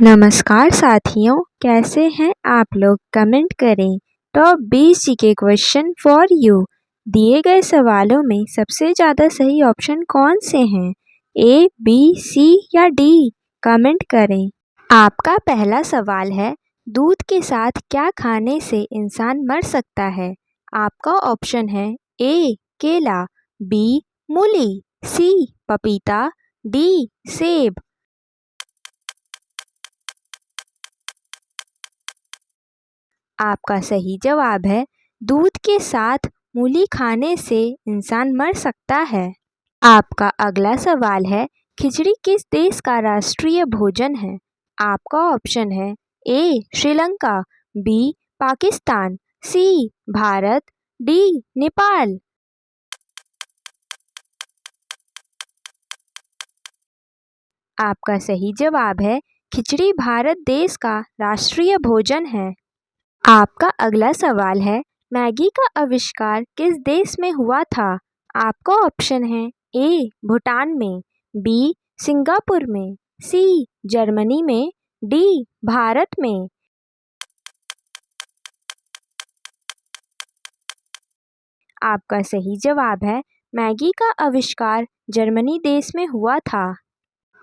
नमस्कार साथियों, कैसे हैं आप लोग? कमेंट करें। Top 20 GK question for you. दिए गए सवालों में सबसे ज़्यादा सही ऑप्शन कौन से हैं? ए, बी, सी या डी? कमेंट करें। आपका पहला सवाल है, दूध के साथ क्या खाने से इंसान मर सकता है? आपका ऑप्शन है ए, केला, बी, मूली, सी, पपीता, डी, सेब। आपका सही जवाब है दूध के साथ मूली खाने से इंसान मर सकता है। आपका अगला सवाल है, खिचड़ी किस देश का राष्ट्रीय भोजन है? आपका ऑप्शन है ए, श्रीलंका, बी, पाकिस्तान, सी, भारत, डी, नेपाल। आपका सही जवाब है खिचड़ी भारत देश का राष्ट्रीय भोजन है। आपका अगला सवाल है, मैगी का आविष्कार किस देश में हुआ था? आपका ऑप्शन है ए, भूटान में, बी, सिंगापुर में, सी, जर्मनी में, डी, भारत में। आपका सही जवाब है मैगी का आविष्कार जर्मनी देश में हुआ था।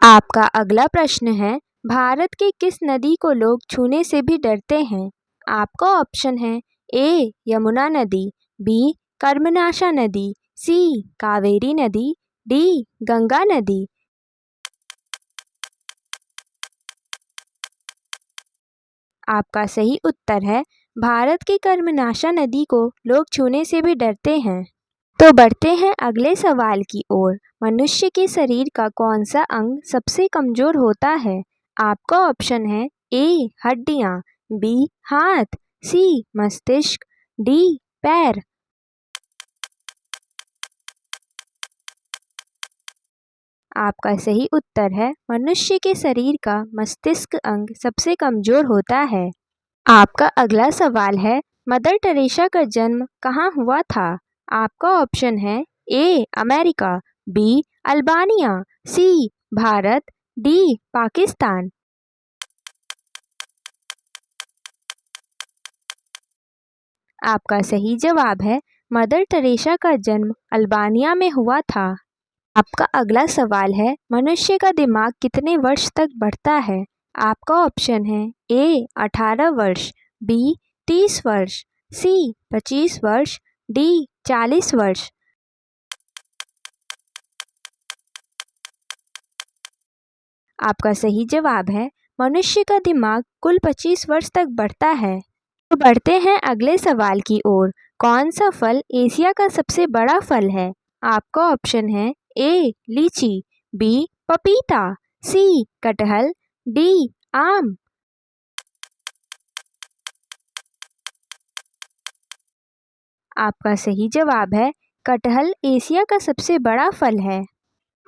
आपका अगला प्रश्न है, भारत के किस नदी को लोग छूने से भी डरते हैं? आपका ऑप्शन है ए, यमुना नदी, बी, कर्मनाशा नदी, सी, कावेरी नदी, डी, गंगा नदी। आपका सही उत्तर है भारत की कर्मनाशा नदी को लोग छूने से भी डरते हैं। तो बढ़ते हैं अगले सवाल की ओर। मनुष्य के शरीर का कौन सा अंग सबसे कमजोर होता है? आपका ऑप्शन है ए, हड्डियां, बी, हाथ, सी, मस्तिष्क, डी, पैर। आपका सही उत्तर है मनुष्य के शरीर का मस्तिष्क अंग सबसे कमजोर होता है। आपका अगला सवाल है, मदर टेरेसा का जन्म कहाँ हुआ था? आपका ऑप्शन है ए, अमेरिका, बी, अल्बानिया, सी, भारत, डी, पाकिस्तान। आपका सही जवाब है मदर टेरेसा का जन्म अल्बानिया में हुआ था। आपका अगला सवाल है, मनुष्य का दिमाग कितने वर्ष तक बढ़ता है? आपका ऑप्शन है ए, 18 वर्ष, बी, 30 वर्ष, सी, 25 वर्ष, डी, 40 वर्ष। आपका सही जवाब है मनुष्य का दिमाग कुल 25 वर्ष तक बढ़ता है। तो बढ़ते हैं अगले सवाल की ओर। कौन सा फल एशिया का सबसे बड़ा फल है? आपका ऑप्शन है ए, लीची, बी, पपीता, सी, कटहल, डी, आम। आपका सही जवाब है कटहल एशिया का सबसे बड़ा फल है।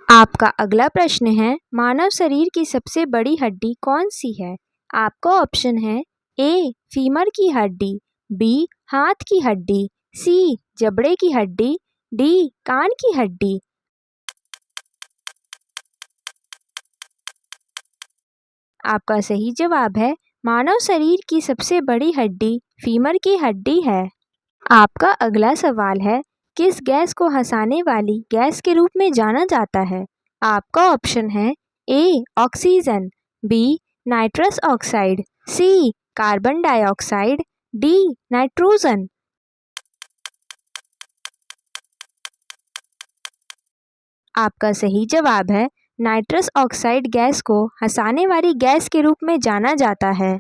आपका अगला प्रश्न है, मानव शरीर की सबसे बड़ी हड्डी कौन सी है? आपका ऑप्शन है ए, फीमर की हड्डी, बी, हाथ की हड्डी, सी, जबड़े की हड्डी, डी, कान की हड्डी। आपका सही जवाब है मानव शरीर की सबसे बड़ी हड्डी फीमर की हड्डी है। आपका अगला सवाल है, किस गैस को हंसाने वाली गैस के रूप में जाना जाता है? आपका ऑप्शन है ए, ऑक्सीजन, बी, नाइट्रस ऑक्साइड, सी, कार्बन डाइऑक्साइड, डी, नाइट्रोजन। आपका सही जवाब है नाइट्रस ऑक्साइड गैस को हंसाने वाली गैस के रूप में जाना जाता है।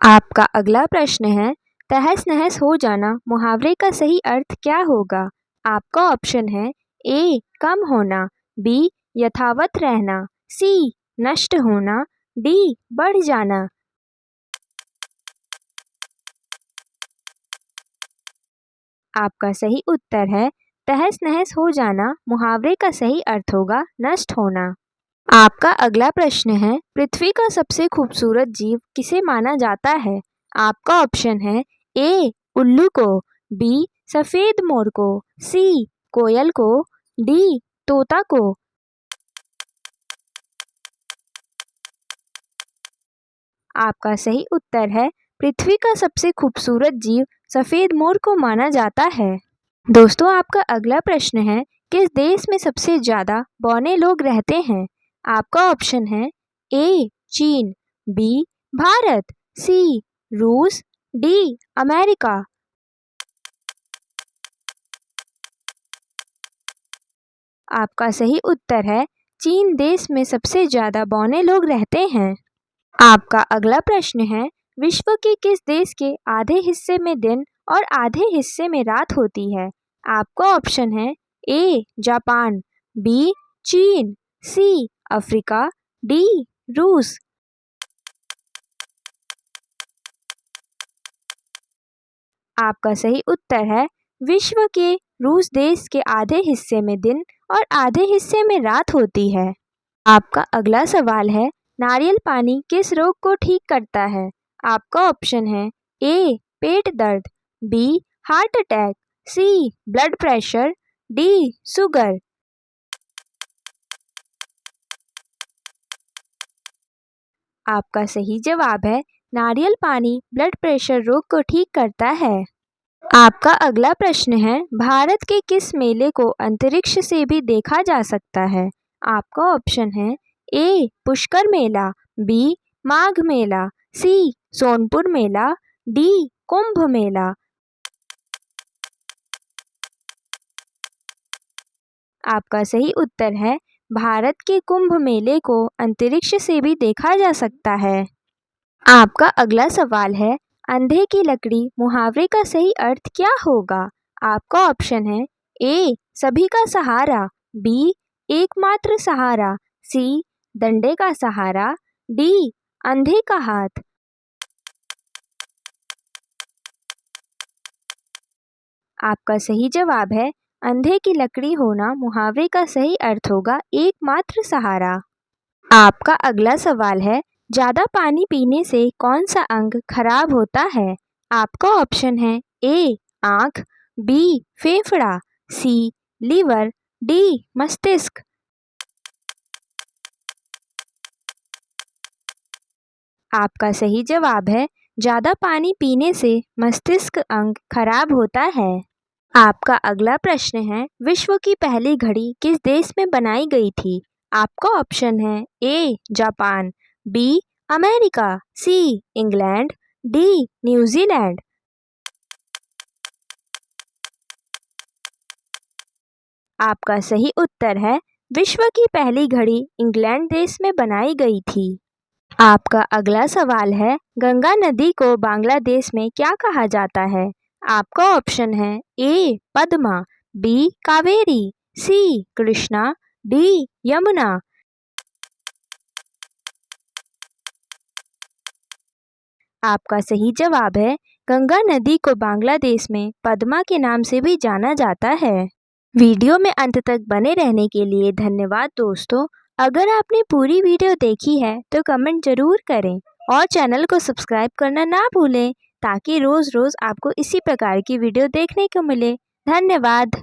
आपका अगला प्रश्न है, तहस नहस हो जाना मुहावरे का सही अर्थ क्या होगा? आपका ऑप्शन है ए, कम होना, बी, यथावत रहना, सी, नष्ट होना, डी, बढ़ जाना। आपका सही उत्तर है तहस नहस हो जाना मुहावरे का सही अर्थ होगा नष्ट होना। आपका अगला प्रश्न है, पृथ्वी का सबसे खूबसूरत जीव किसे माना जाता है? आपका ऑप्शन है ए, उल्लू को, बी, सफ़ेद मोर को, सी, कोयल को, डी, तोता को। आपका सही उत्तर है पृथ्वी का सबसे खूबसूरत जीव सफ़ेद मोर को माना जाता है। दोस्तों, आपका अगला प्रश्न है, किस देश में सबसे ज़्यादा बौने लोग रहते हैं? आपका ऑप्शन है ए चीन, बी भारत, सी रूस, डी अमेरिका। आपका सही उत्तर है चीन देश में सबसे ज़्यादा बौने लोग रहते हैं। आपका अगला प्रश्न है, विश्व के किस देश के आधे हिस्से में दिन और आधे हिस्से में रात होती है? आपका ऑप्शन है ए जापान, बी चीन, सी अफ्रीका, डी रूस। आपका सही उत्तर है विश्व के रूस देश के आधे हिस्से में दिन और आधे हिस्से में रात होती है। आपका अगला सवाल है, नारियल पानी किस रोग को ठीक करता है? आपका ऑप्शन है ए पेट दर्द, बी हार्ट अटैक, सी ब्लड प्रेशर, डी शुगर। आपका सही जवाब है नारियल पानी ब्लड प्रेशर रोग को ठीक करता है। आपका अगला प्रश्न है, भारत के किस मेले को अंतरिक्ष से भी देखा जा सकता है? आपका ऑप्शन है ए पुष्कर मेला, बी माघ मेला, सी सोनपुर मेला, डी कुंभ मेला। आपका सही उत्तर है भारत के कुंभ मेले को अंतरिक्ष से भी देखा जा सकता है। आपका अगला सवाल है, अंधे की लकड़ी मुहावरे का सही अर्थ क्या होगा? आपका ऑप्शन है ए सभी का सहारा, बी एकमात्र सहारा, सी डंडे का सहारा, डी अंधे का हाथ। आपका सही जवाब है अंधे की लकड़ी होना मुहावरे का सही अर्थ होगा एकमात्र सहारा। आपका अगला सवाल है, ज़्यादा पानी पीने से कौन सा अंग खराब होता है? आपका ऑप्शन है ए आँख, बी फेफड़ा, सी लीवर, डी मस्तिष्क। आपका सही जवाब है ज़्यादा पानी पीने से मस्तिष्क अंग खराब होता है। आपका अगला प्रश्न है, विश्व की पहली घड़ी किस देश में बनाई गई थी? आपका ऑप्शन है A Japan, B America, C England, D New Zealand. आपका सही उत्तर है विश्व की पहली घड़ी इंग्लैंड देश में बनाई गई थी। आपका अगला सवाल है, गंगा नदी को बांग्लादेश में क्या कहा जाता है? आपका ऑप्शन है ए पद्मा, बी कावेरी, सी कृष्णा, डी यमुना। आपका सही जवाब है गंगा नदी को बांग्लादेश में पद्मा के नाम से भी जाना जाता है। वीडियो में अंत तक बने रहने के लिए धन्यवाद दोस्तों। अगर आपने पूरी वीडियो देखी है तो कमेंट ज़रूर करें और चैनल को सब्सक्राइब करना ना भूलें ताकि रोज़ रोज़ आपको इसी प्रकार की वीडियो देखने को मिले। धन्यवाद।